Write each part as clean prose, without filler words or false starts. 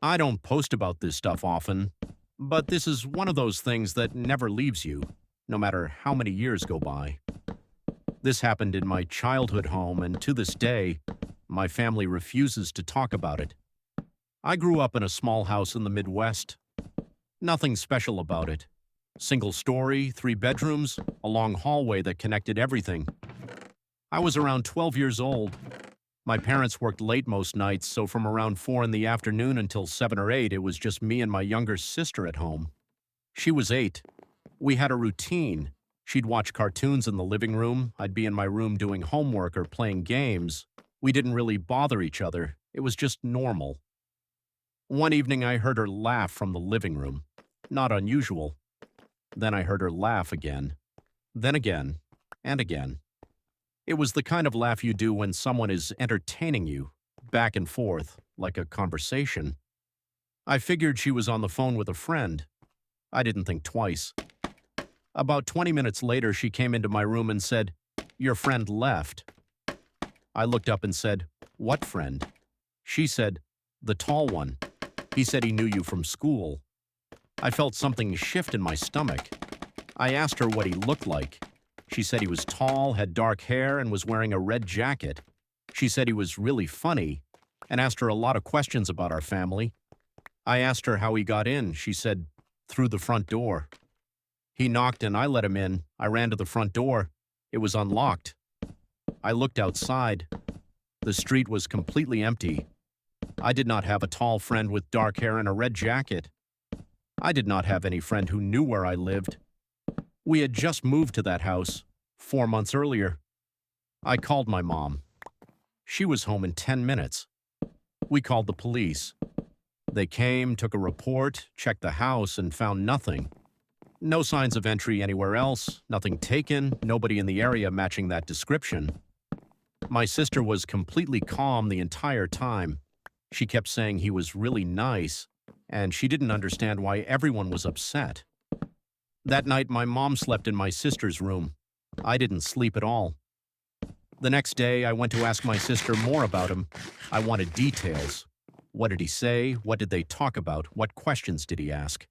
I don't post about this stuff often, but this is one of those things that never leaves you, no matter how many years go by. This happened in my childhood home, and to this day, my family refuses to talk about it. I grew up in a small house in the Midwest. Nothing special about it. Single story, 3 bedrooms, a long hallway that connected everything. I was around 12 years old. My parents worked late most nights, so from around 4 in the afternoon until 7 or 8, it was just me and my younger sister at home. She was 8. We had a routine. She'd watch cartoons in the living room. I'd be in my room doing homework or playing games. We didn't really bother each other. It was just normal. One evening, I heard her laugh from the living room. Not unusual. Then I heard her laugh again. Then again. And again. It was the kind of laugh you do when someone is entertaining you, back and forth, like a conversation. I figured she was on the phone with a friend. I didn't think twice. About 20 minutes later, she came into my room and said, "Your friend left." I looked up and said, "What friend?" She said, "The tall one. He said he knew you from school." I felt something shift in my stomach. I asked her what he looked like. She said he was tall, had dark hair, and was wearing a red jacket. She said he was really funny, and asked her a lot of questions about our family. I asked her how he got in. She said, "Through the front door." He knocked and I let him in. I ran to the front door. It was unlocked. I looked outside. The street was completely empty. I did not have a tall friend with dark hair and a red jacket. I did not have any friend who knew where I lived. We had just moved to that house 4 months earlier. I called my mom. She was home in 10 minutes. We called the police. They came, took a report, checked the house, and found nothing. No signs of entry anywhere else, nothing taken, nobody in the area matching that description. My sister was completely calm the entire time. She kept saying he was really nice, and she didn't understand why everyone was upset. That night, my mom slept in my sister's room. I didn't sleep at all. The next day, I went to ask my sister more about him. I wanted details. What did he say? What did they talk about? What questions did he ask?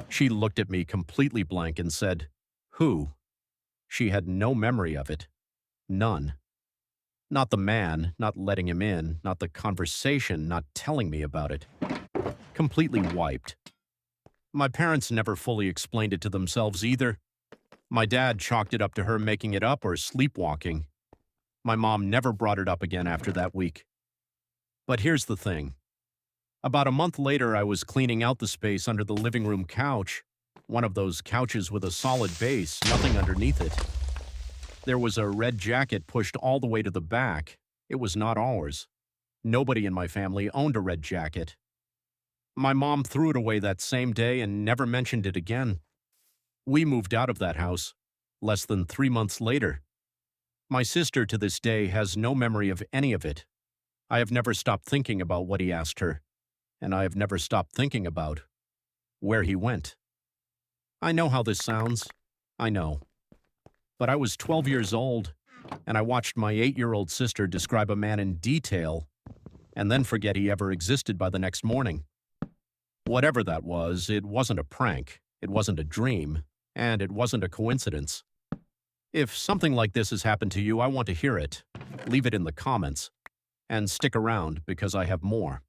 She looked at me completely blank and said, "Who?" She had no memory of it. None. Not the man, not letting him in, not the conversation, not telling me about it. Completely wiped. My parents never fully explained it to themselves either. My dad chalked it up to her making it up or sleepwalking. My mom never brought it up again after that week. But here's the thing. About a month later, I was cleaning out the space under the living room couch, one of those couches with a solid base, nothing underneath it. There was a red jacket pushed all the way to the back. It was not ours. Nobody in my family owned a red jacket. My mom threw it away that same day and never mentioned it again. We moved out of that house less than 3 months later. My sister to this day has no memory of any of it. I have never stopped thinking about what he asked her, and I have never stopped thinking about where he went. I know how this sounds. I know. But I was 12 years old, and I watched my 8-year-old sister describe a man in detail, and then forget he ever existed by the next morning. Whatever that was, it wasn't a prank, it wasn't a dream, and it wasn't a coincidence. If something like this has happened to you, I want to hear it. Leave it in the comments. And stick around because I have more.